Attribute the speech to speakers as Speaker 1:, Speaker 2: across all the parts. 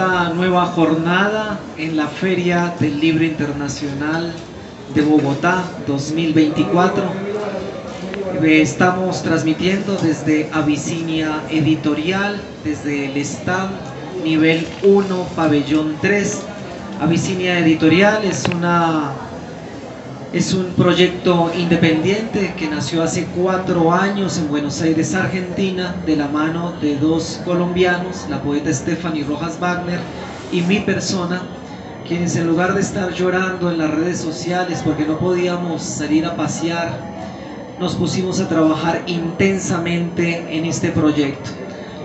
Speaker 1: esta nueva jornada en la Feria del Libro Internacional de Bogotá 2024. Estamos transmitiendo desde Abisinia Editorial, desde el stand nivel 1, pabellón 3. Abisinia Editorial es un proyecto independiente que nació hace 4 años en Buenos Aires, Argentina, de la mano de 2 colombianos, la poeta Stephanie Rojas Wagner y mi persona, quienes en lugar de estar llorando en las redes sociales porque no podíamos salir a pasear, nos pusimos a trabajar intensamente en este proyecto.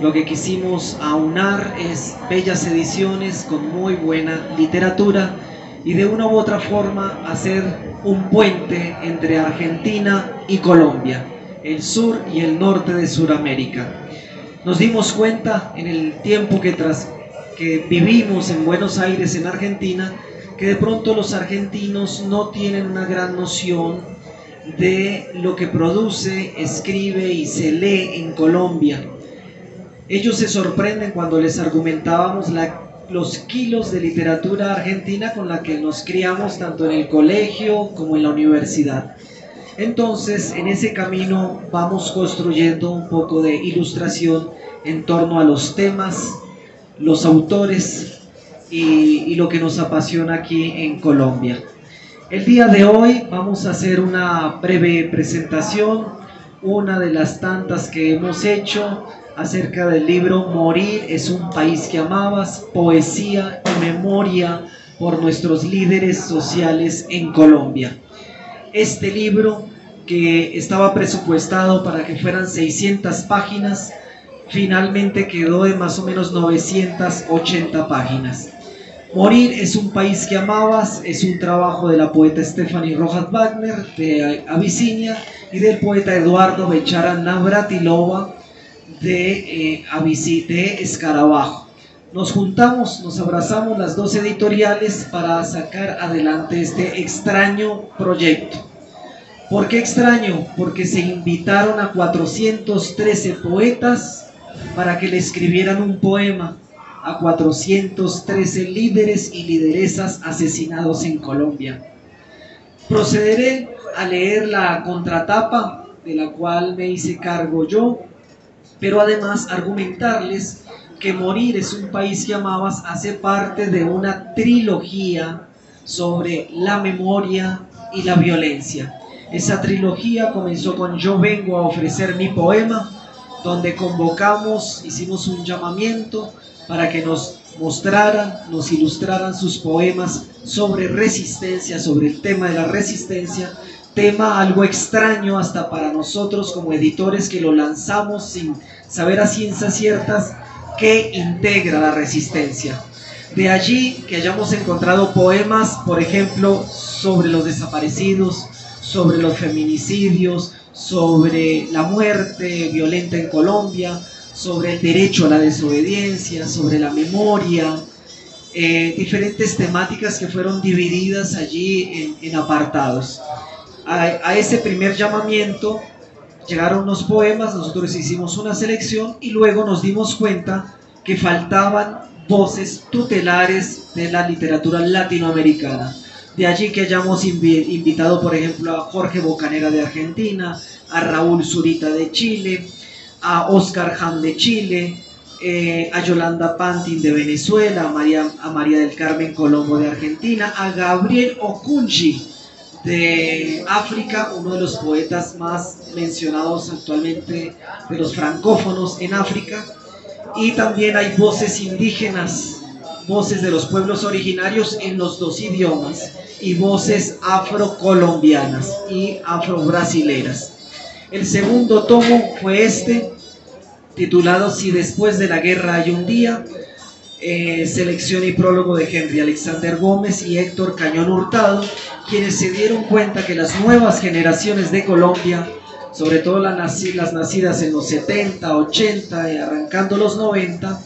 Speaker 1: Lo que quisimos aunar es bellas ediciones con muy buena literatura y de una u otra forma hacer un puente entre Argentina y Colombia, el sur y el norte de Sudamérica. Nos dimos cuenta en el tiempo que vivimos en Buenos Aires, en Argentina, que de pronto los argentinos no tienen una gran noción de lo que produce, escribe y se lee en Colombia. Ellos se sorprenden cuando les argumentábamos los kilos de literatura argentina con la que nos criamos tanto en el colegio como en la universidad. Entonces, en ese camino vamos construyendo un poco de ilustración en torno a los temas, los autores y lo que nos apasiona aquí en Colombia. El día de hoy vamos a hacer una breve presentación, una de las tantas que hemos hecho, acerca del libro Morir es un país que amabas, poesía y memoria por nuestros líderes sociales en Colombia. Este libro, que estaba presupuestado para que fueran 600 páginas, finalmente quedó de más o menos 980 páginas. Morir es un país que amabas es un trabajo de la poeta Stephanie Rojas Wagner de Abisinia y del poeta Eduardo Bechara Navratilova de Escarabajo. Nos juntamos, nos abrazamos las 2 editoriales para sacar adelante este extraño proyecto. ¿Por qué extraño? Porque se invitaron a 413 poetas para que le escribieran un poema a 413 líderes y lideresas asesinados en Colombia. Procederé a leer la contratapa, de la cual me hice cargo yo, pero además argumentarles que Morir es un país que amabas hace parte de una trilogía sobre la memoria y la violencia. Esa trilogía comenzó con Yo vengo a ofrecer mi poema, donde hicimos un llamamiento para que nos mostraran, nos ilustraran sus poemas sobre resistencia, sobre el tema de la resistencia, tema algo extraño hasta para nosotros como editores que lo lanzamos sin saber a ciencias ciertas qué integra la resistencia. De allí que hayamos encontrado poemas, por ejemplo, sobre los desaparecidos, sobre los feminicidios, sobre la muerte violenta en Colombia, sobre el derecho a la desobediencia, sobre la memoria, diferentes temáticas que fueron divididas allí en apartados. A ese primer llamamiento llegaron los poemas, nosotros hicimos una selección y luego nos dimos cuenta que faltaban voces tutelares de la literatura latinoamericana. De allí que hayamos invitado, por ejemplo, a Jorge Bocanera de Argentina, a Raúl Zurita de Chile, a Oscar Ham de Chile, a Yolanda Pantin de Venezuela, a María del Carmen Colombo de Argentina, a Gabriel Okunji de África, uno de los poetas más mencionados actualmente de los francófonos en África, y también hay voces indígenas, voces de los pueblos originarios en los 2 idiomas, y voces afrocolombianas y afrobrasileras. El segundo tomo fue este, titulado Si después de la guerra hay un día, selección y prólogo de Henry Alexander Gómez y Héctor Cañón Hurtado, quienes se dieron cuenta que las nuevas generaciones de Colombia, sobre todo las nacidas en los 70, 80 y arrancando los 90,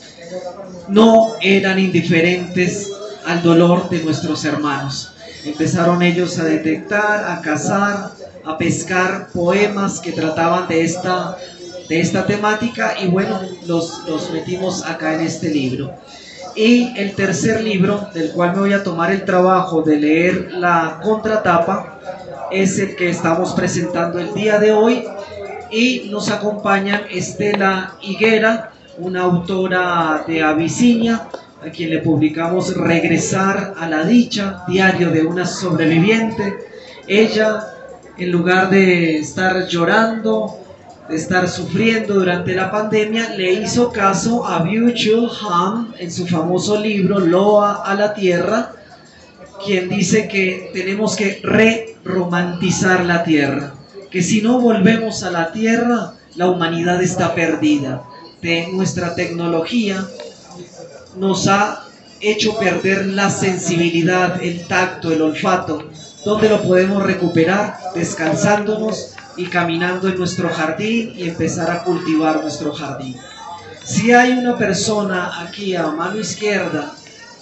Speaker 1: no eran indiferentes al dolor de nuestros hermanos. Empezaron ellos a detectar, a cazar, a pescar poemas que trataban de esta temática y bueno, los metimos acá en este libro. Y el tercer libro, del cual me voy a tomar el trabajo de leer la contratapa, es el que estamos presentando el día de hoy, y nos acompañan Estela Higuera, una autora de Abisinia, a quien le publicamos Regresar a la dicha, diario de una sobreviviente. Ella, en lugar de estar llorando, de estar sufriendo durante la pandemia, le hizo caso a Byung-Chul Han en su famoso libro Loa a la Tierra, quien dice que tenemos que re-romantizar la Tierra, que si no volvemos a la Tierra, la humanidad está perdida. Nuestra tecnología nos ha hecho perder la sensibilidad, el tacto, el olfato. ¿Dónde lo podemos recuperar? Descansándonos y caminando en nuestro jardín y empezar a cultivar nuestro jardín. Si hay una persona aquí a mano izquierda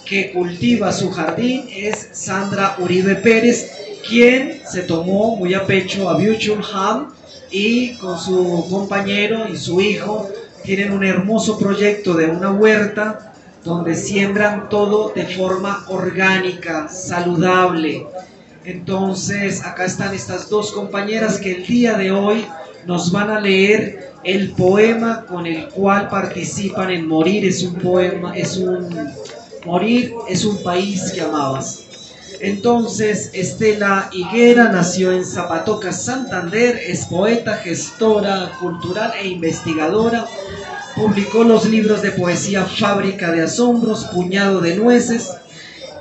Speaker 1: que cultiva su jardín, es Sandra Uribe Pérez, quien se tomó muy a pecho a Byung-Chul Han, y con su compañero y su hijo tienen un hermoso proyecto de una huerta donde siembran todo de forma orgánica, saludable. Entonces acá están estas dos compañeras que el día de hoy nos van a leer el poema con el cual participan en Morir es un poema, Morir es un país que amabas. Entonces, Estela Higuera nació en Zapatoca, Santander, es poeta, gestora cultural e investigadora. Publicó los libros de poesía Fábrica de Asombros, Puñado de Nueces,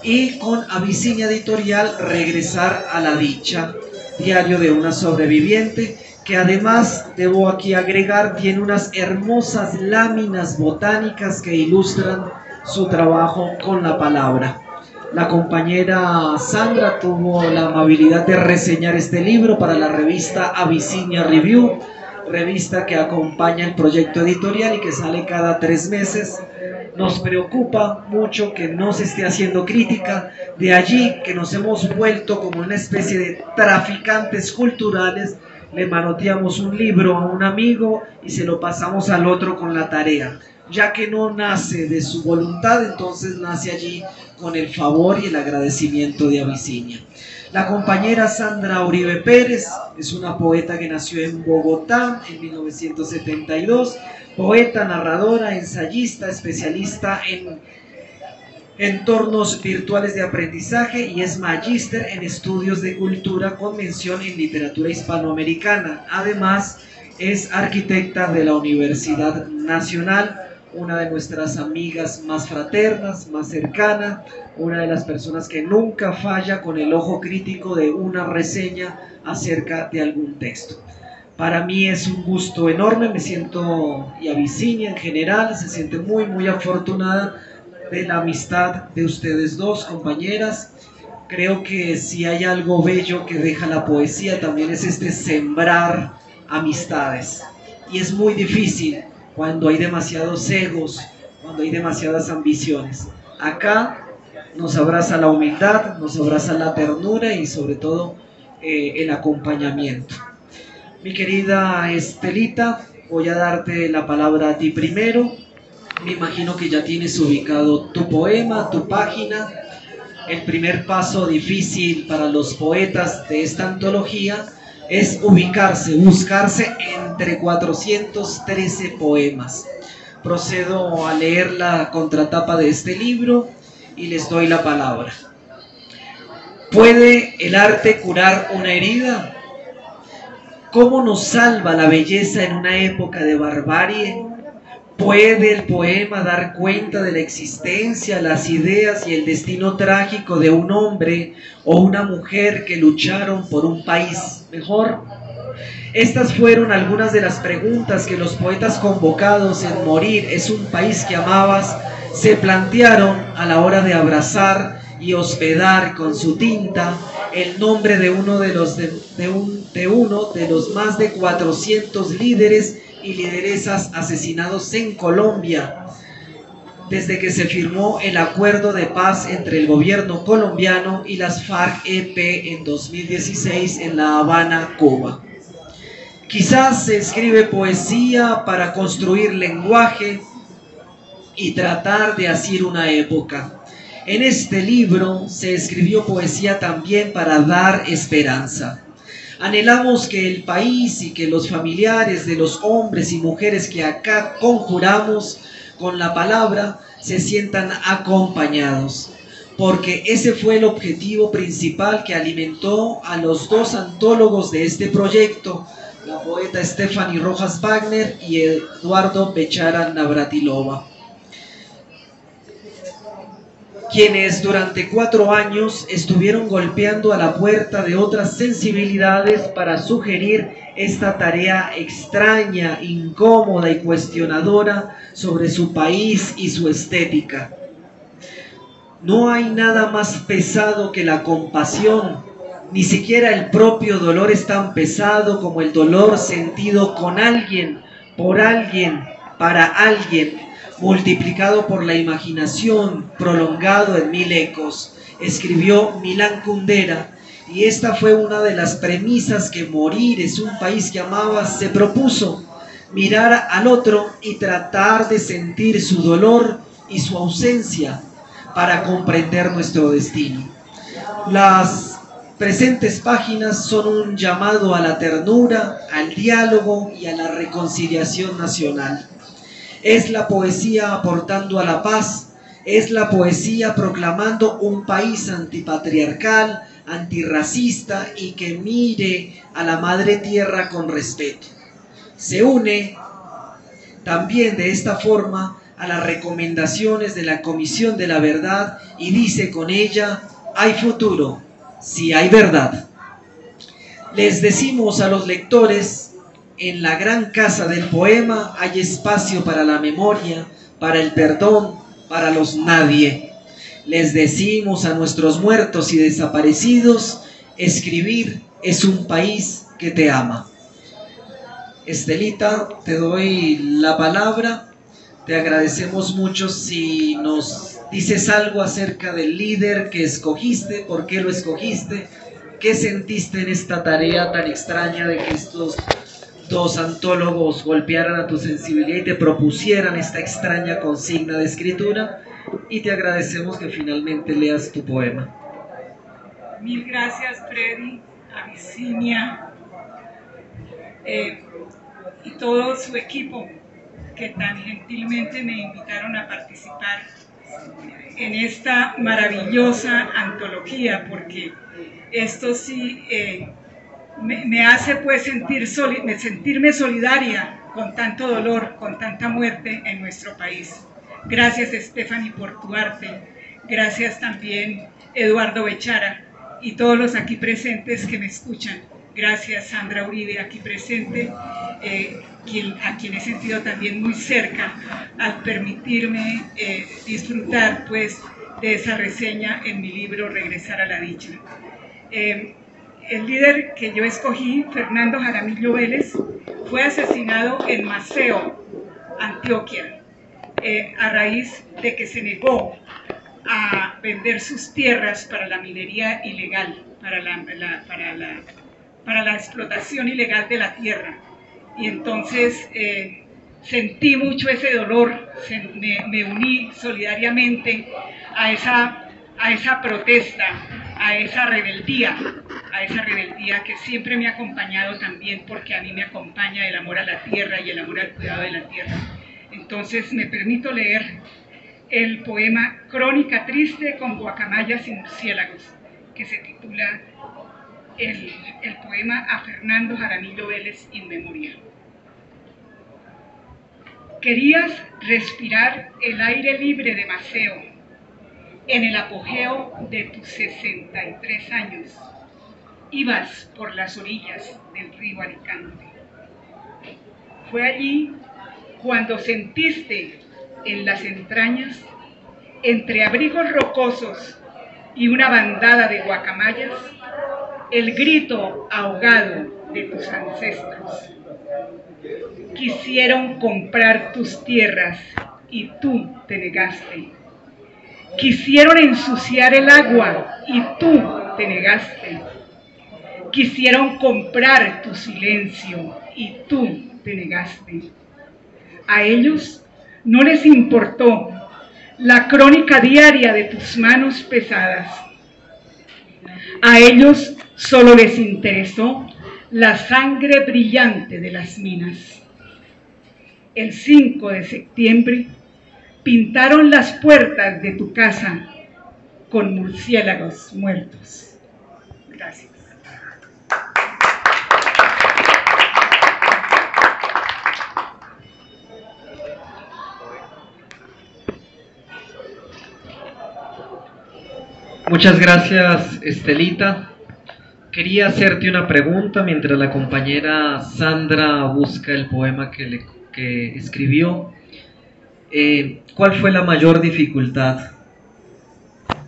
Speaker 1: y con Abisinia Editorial Regresar a la Dicha, diario de una sobreviviente, que además, debo aquí agregar, tiene unas hermosas láminas botánicas que ilustran su trabajo con la palabra. La compañera Sandra tuvo la amabilidad de reseñar este libro para la revista Abisinia Review, revista que acompaña el proyecto editorial y que sale cada 3 meses. Nos preocupa mucho que no se esté haciendo crítica, de allí que nos hemos vuelto como una especie de traficantes culturales. Le manoteamos un libro a un amigo y se lo pasamos al otro con la tarea. Ya que no nace de su voluntad, entonces nace allí con el favor y el agradecimiento de Abisinia. La compañera Sandra Uribe Pérez es una poeta que nació en Bogotá en 1972, poeta, narradora, ensayista, especialista en entornos virtuales de aprendizaje y es magíster en estudios de cultura con mención en literatura hispanoamericana. Además, es arquitecta de la Universidad Nacional, una de nuestras amigas más fraternas, más cercana, una de las personas que nunca falla con el ojo crítico de una reseña acerca de algún texto. Para mí es un gusto enorme, me siento, y Abisinia en general, se siente muy afortunada de la amistad de ustedes dos, compañeras. Creo que si hay algo bello que deja la poesía también es sembrar amistades, y es muy difícil cuando hay demasiados egos, cuando hay demasiadas ambiciones. Acá nos abraza la humildad, nos abraza la ternura y sobre todo el acompañamiento. Mi querida Estelita, voy a darte la palabra a ti primero. Me imagino que ya tienes ubicado tu poema, tu página. El primer paso difícil para los poetas de esta antología es ubicarse, buscarse entre 413 poemas. Procedo a leer la contratapa de este libro y les doy la palabra. ¿Puede el arte curar una herida? ¿Cómo nos salva la belleza en una época de barbarie? ¿Puede el poema dar cuenta de la existencia, las ideas y el destino trágico de un hombre o una mujer que lucharon por un país mejor? Estas fueron algunas de las preguntas que los poetas convocados en Morir es un país que amabas se plantearon a la hora de abrazar y hospedar con su tinta el nombre de uno de los más de 400 líderes y lideresas asesinados en Colombia desde que se firmó el acuerdo de paz entre el gobierno colombiano y las FARC-EP en 2016 en La Habana, Cuba. Quizás se escribe poesía para construir lenguaje, y tratar de asir una época. En este libro se escribió poesía también para dar esperanza. Anhelamos que el país y que los familiares de los hombres y mujeres que acá conjuramos con la palabra se sientan acompañados, porque ese fue el objetivo principal que alimentó a los dos antólogos de este proyecto, la poeta Stephanie Rojas Wagner y Eduardo Bechara Navratilova, quienes durante 4 años estuvieron golpeando a la puerta de otras sensibilidades para sugerir esta tarea extraña, incómoda y cuestionadora sobre su país y su estética. No hay nada más pesado que la compasión, ni siquiera el propio dolor es tan pesado como el dolor sentido con alguien, por alguien, para alguien, multiplicado por la imaginación, prolongado en 1000 ecos, escribió Milan Kundera, y esta fue una de las premisas que Morir es un país que amabas se propuso: mirar al otro y tratar de sentir su dolor y su ausencia para comprender nuestro destino. Las presentes páginas son un llamado a la ternura, al diálogo y a la reconciliación nacional. Es la poesía aportando a la paz, es la poesía proclamando un país antipatriarcal, antirracista y que mire a la madre tierra con respeto. Se une también de esta forma a las recomendaciones de la Comisión de la Verdad y dice con ella: hay futuro si hay verdad. Les decimos a los lectores: en la gran casa del poema hay espacio para la memoria, para el perdón, para los nadie. Les decimos a nuestros muertos y desaparecidos: escribir es un país que te ama. Estelita, te doy la palabra. Te agradecemos mucho si nos dices algo acerca del líder que escogiste, por qué lo escogiste, qué sentiste en esta tarea tan extraña de que estos dos antólogos golpearan a tu sensibilidad y te propusieran esta extraña consigna de escritura, y te agradecemos que finalmente leas tu poema.
Speaker 2: Mil gracias, Freddy, a Virginia y todo su equipo que tan gentilmente me invitaron a participar en esta maravillosa antología, porque esto sí me hace pues sentirme solidaria con tanto dolor, con tanta muerte en nuestro país. Gracias, Stephanie, por tu arte. Gracias también, Eduardo Bechara, y todos los aquí presentes que me escuchan. Gracias, Sandra Uribe, aquí presente, a quien he sentido también muy cerca al permitirme disfrutar pues de esa reseña en mi libro Regresar a la Dicha. El líder que yo escogí, Fernando Jaramillo Vélez, fue asesinado en Maceo, Antioquia, a raíz de que se negó a vender sus tierras para la minería ilegal, para la explotación ilegal de la tierra. Y entonces sentí mucho ese dolor, me uní solidariamente a esa protesta, a esa rebeldía que siempre me ha acompañado también, porque a mí me acompaña el amor a la tierra y el amor al cuidado de la tierra. Entonces me permito leer el poema Crónica Triste con Guacamayas y Murciélagos, que se titula el poema a Fernando Jaramillo Vélez in memoriam. Querías respirar el aire libre de Maceo en el apogeo de tus 63 años. Ibas por las orillas del río Alicante. Fue allí cuando sentiste en las entrañas, entre abrigos rocosos y una bandada de guacamayas, el grito ahogado de tus ancestros. Quisieron comprar tus tierras y tú te negaste. Quisieron ensuciar el agua y tú te negaste. Quisieron comprar tu silencio y tú te negaste. A ellos no les importó la crónica diaria de tus manos pesadas. A ellos solo les interesó la sangre brillante de las minas. El 5 de septiembre pintaron las puertas de tu casa con murciélagos muertos. Gracias.
Speaker 1: Muchas gracias, Estelita. Quería hacerte una pregunta mientras la compañera Sandra busca el poema que escribió. ¿Cuál fue la mayor dificultad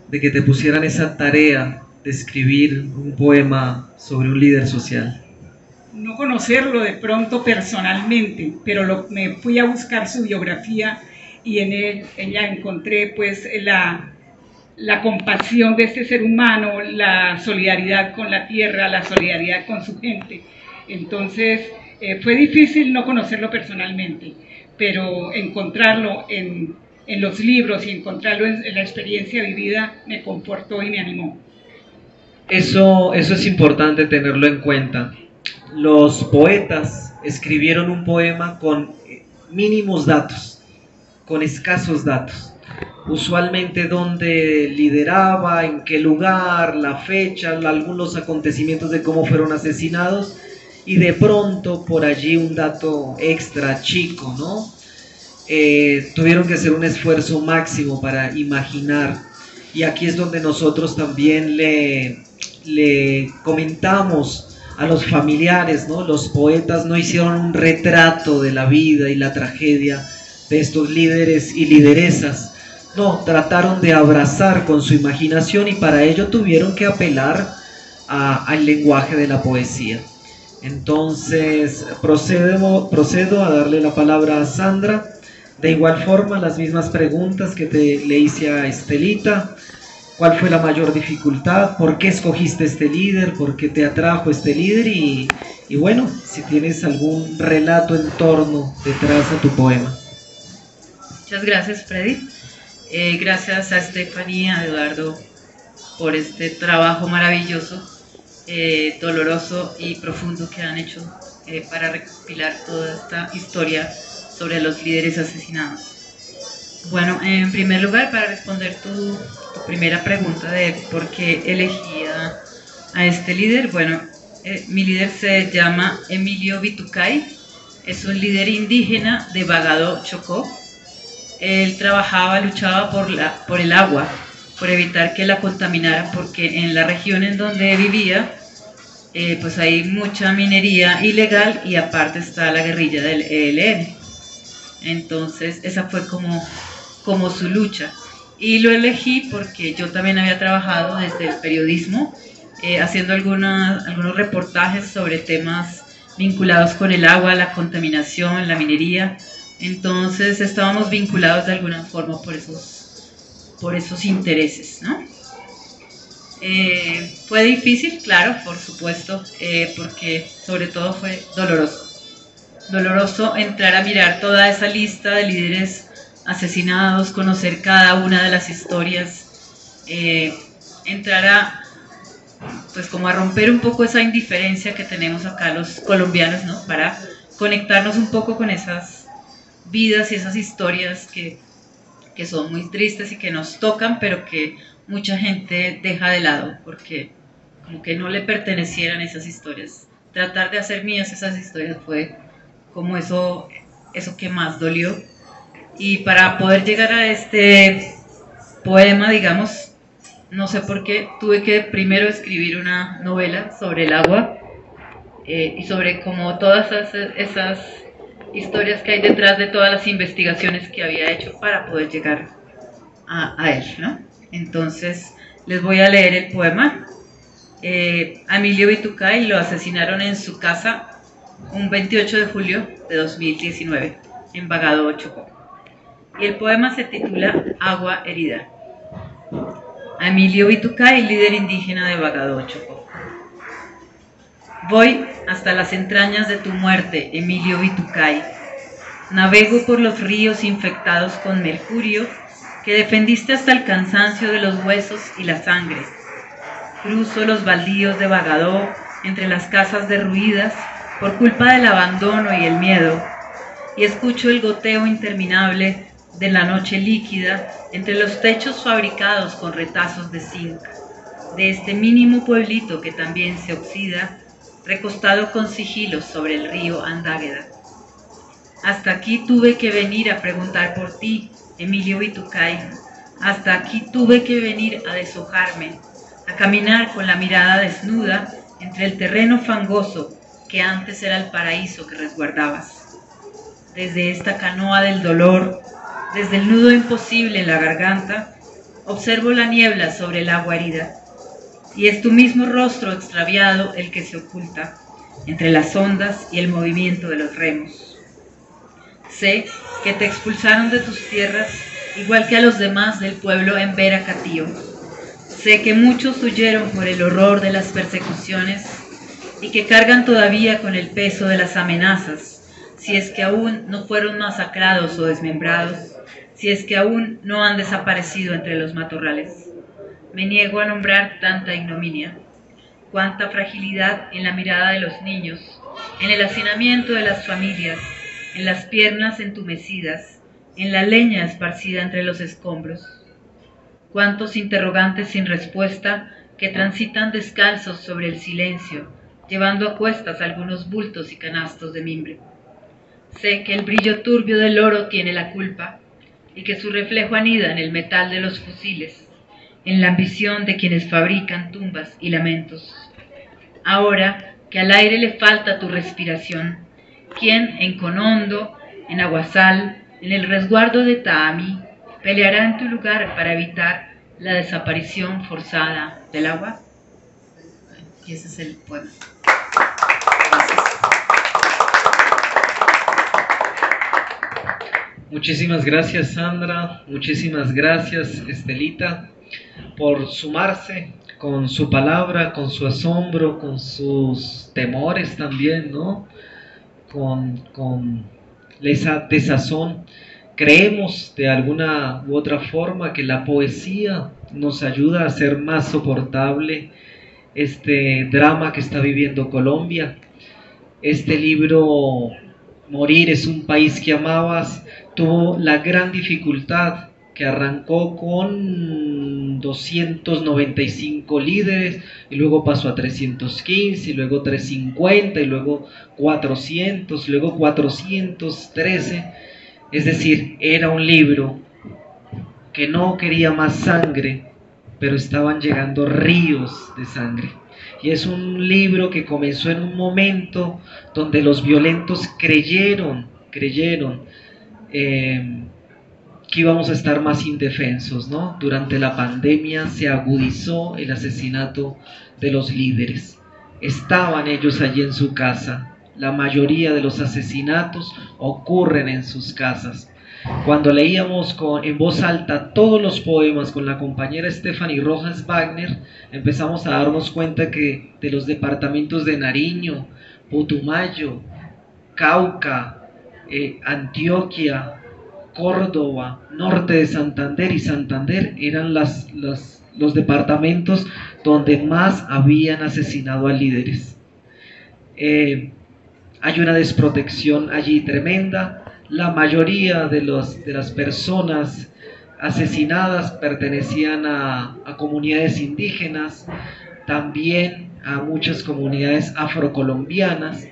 Speaker 1: de que te pusieran esa tarea de escribir un poema sobre un líder social?
Speaker 2: No conocerlo de pronto personalmente, pero me fui a buscar su biografía y en ella encontré pues la compasión de este ser humano, la solidaridad con la tierra, la solidaridad con su gente. Entonces fue difícil no conocerlo personalmente, pero encontrarlo en los libros y encontrarlo en la experiencia vivida me confortó y me animó.
Speaker 1: Eso es importante tenerlo en cuenta. Los poetas escribieron un poema con mínimos datos, con escasos datos. Usualmente dónde lideraba, en qué lugar, la fecha, algunos acontecimientos de cómo fueron asesinados y de pronto por allí un dato extra chico, ¿no? Tuvieron que hacer un esfuerzo máximo para imaginar, y aquí es donde nosotros también le comentamos a los familiares, ¿no? Los poetas no hicieron un retrato de la vida y la tragedia de estos líderes y lideresas. No, trataron de abrazar con su imaginación y para ello tuvieron que apelar al lenguaje de la poesía. Entonces procedo a darle la palabra a Sandra. De igual forma, las mismas preguntas que le hice a Estelita. ¿Cuál fue la mayor dificultad? ¿Por qué escogiste este líder? ¿Por qué te atrajo este líder? Y bueno, si tienes algún relato en torno detrás de tu poema.
Speaker 3: Muchas gracias, Freddy. Gracias a Stephanie, a Eduardo, por este trabajo maravilloso, doloroso y profundo que han hecho para recopilar toda esta historia sobre los líderes asesinados. Bueno, en primer lugar, para responder tu primera pregunta de por qué elegí a este líder, bueno, mi líder se llama Emilio Bitucay, es un líder indígena de Bagado, Chocó. Él luchaba por el agua, por evitar que la contaminaran, porque en la región en donde vivía, pues hay mucha minería ilegal y aparte está la guerrilla del ELN. Entonces esa fue como su lucha. Y lo elegí porque yo también había trabajado desde el periodismo, haciendo algunos reportajes sobre temas vinculados con el agua, la contaminación, la minería. Entonces estábamos vinculados de alguna forma por esos intereses, ¿no? Fue difícil, claro, por supuesto, porque sobre todo fue doloroso entrar a mirar toda esa lista de líderes asesinados, conocer cada una de las historias, entrar pues como a romper un poco esa indiferencia que tenemos acá los colombianos, ¿no? Para conectarnos un poco con esas vidas y esas historias que son muy tristes y que nos tocan, pero que mucha gente deja de lado porque como que no le pertenecieran esas historias. Tratar de hacer mías esas historias fue como eso que más dolió. Y para poder llegar a este poema, digamos, no sé por qué, tuve que primero escribir una novela sobre el agua y sobre como todas esas historias que hay detrás de todas las investigaciones que había hecho para poder llegar a él, ¿no? Entonces les voy a leer el poema. A Emilio Bitucay lo asesinaron en su casa un 28 de julio de 2019 en Bagado, Chocó. Y el poema se titula Agua herida. A Emilio Bitucay, líder indígena de Bagado, Chocó. Voy hasta las entrañas de tu muerte, Emilio Bitucay. Navego por los ríos infectados con mercurio, que defendiste hasta el cansancio de los huesos y la sangre. Cruzo los baldíos de Bagadó entre las casas derruidas por culpa del abandono y el miedo, y escucho el goteo interminable de la noche líquida entre los techos fabricados con retazos de zinc, de este mínimo pueblito que también se oxida, recostado con sigilo sobre el río Andágueda. Hasta aquí tuve que venir a preguntar por ti, Emilio Vitucay. Hasta aquí tuve que venir a deshojarme, a caminar con la mirada desnuda entre el terreno fangoso que antes era el paraíso que resguardabas. Desde esta canoa del dolor, desde el nudo imposible en la garganta, observo la niebla sobre el agua herida, y es tu mismo rostro extraviado el que se oculta entre las ondas y el movimiento de los remos. Sé que te expulsaron de tus tierras, igual que a los demás del pueblo en Veracatío. Sé que muchos huyeron por el horror de las persecuciones y que cargan todavía con el peso de las amenazas, si es que aún no fueron masacrados o desmembrados, si es que aún no han desaparecido entre los matorrales. Me niego a nombrar tanta ignominia, cuánta fragilidad en la mirada de los niños, en el hacinamiento de las familias, en las piernas entumecidas, en la leña esparcida entre los escombros. Cuántos interrogantes sin respuesta que transitan descalzos sobre el silencio, llevando a cuestas algunos bultos y canastos de mimbre. Sé que el brillo turbio del oro tiene la culpa y que su reflejo anida en el metal de los fusiles, en la ambición de quienes fabrican tumbas y lamentos. Ahora que al aire le falta tu respiración, ¿quién en Conondo, en Aguasal, en el resguardo de Taamí, peleará en tu lugar para evitar la desaparición forzada del agua? Y ese es el poema.
Speaker 1: Muchísimas gracias, Sandra, muchísimas gracias, Estelita, por sumarse con su palabra, con su asombro, con sus temores también, ¿no? Con esa desazón. Creemos de alguna u otra forma que la poesía nos ayuda a hacer más soportable este drama que está viviendo Colombia. Este libro, Morir es un país que amabas, tuvo la gran dificultad que arrancó con 295 líderes y luego pasó a 315 y luego 350 y luego 400, luego 413. Es decir, era un libro que no quería más sangre, pero estaban llegando ríos de sangre. Y es un libro que comenzó en un momento donde los violentos creyeron que íbamos a estar más indefensos, ¿no? Durante la pandemia se agudizó el asesinato de los líderes. Estaban ellos allí en su casa. La mayoría de los asesinatos ocurren en sus casas. Cuando leíamos en voz alta todos los poemas con la compañera Stephanie Rojas Wagner, empezamos a darnos cuenta que de los departamentos de Nariño, Putumayo, Cauca, Antioquia, Córdoba, norte de Santander y Santander eran los departamentos donde más habían asesinado a líderes. Hay una desprotección allí tremenda. La mayoría de las personas asesinadas pertenecían a comunidades indígenas, también a muchas comunidades afrocolombianas.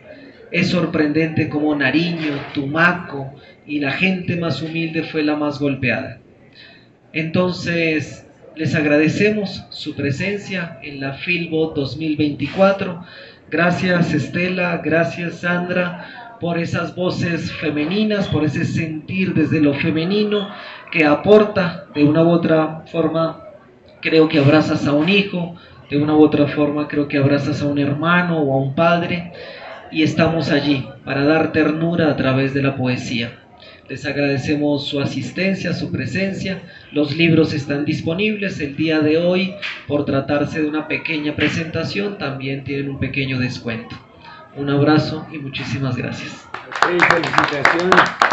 Speaker 1: Es sorprendente cómo Nariño, Tumaco y la gente más humilde fue la más golpeada. Entonces, les agradecemos su presencia en la Filbo 2024. Gracias, Estela, gracias, Sandra, por esas voces femeninas, por ese sentir desde lo femenino que aporta de una u otra forma. Creo que abrazas a un hijo, de una u otra forma creo que abrazas a un hermano o a un padre, y estamos allí para dar ternura a través de la poesía. Les agradecemos su asistencia, su presencia. Los libros están disponibles el día de hoy. Por tratarse de una pequeña presentación, también tienen un pequeño descuento. Un abrazo y muchísimas gracias.
Speaker 4: Felicitaciones.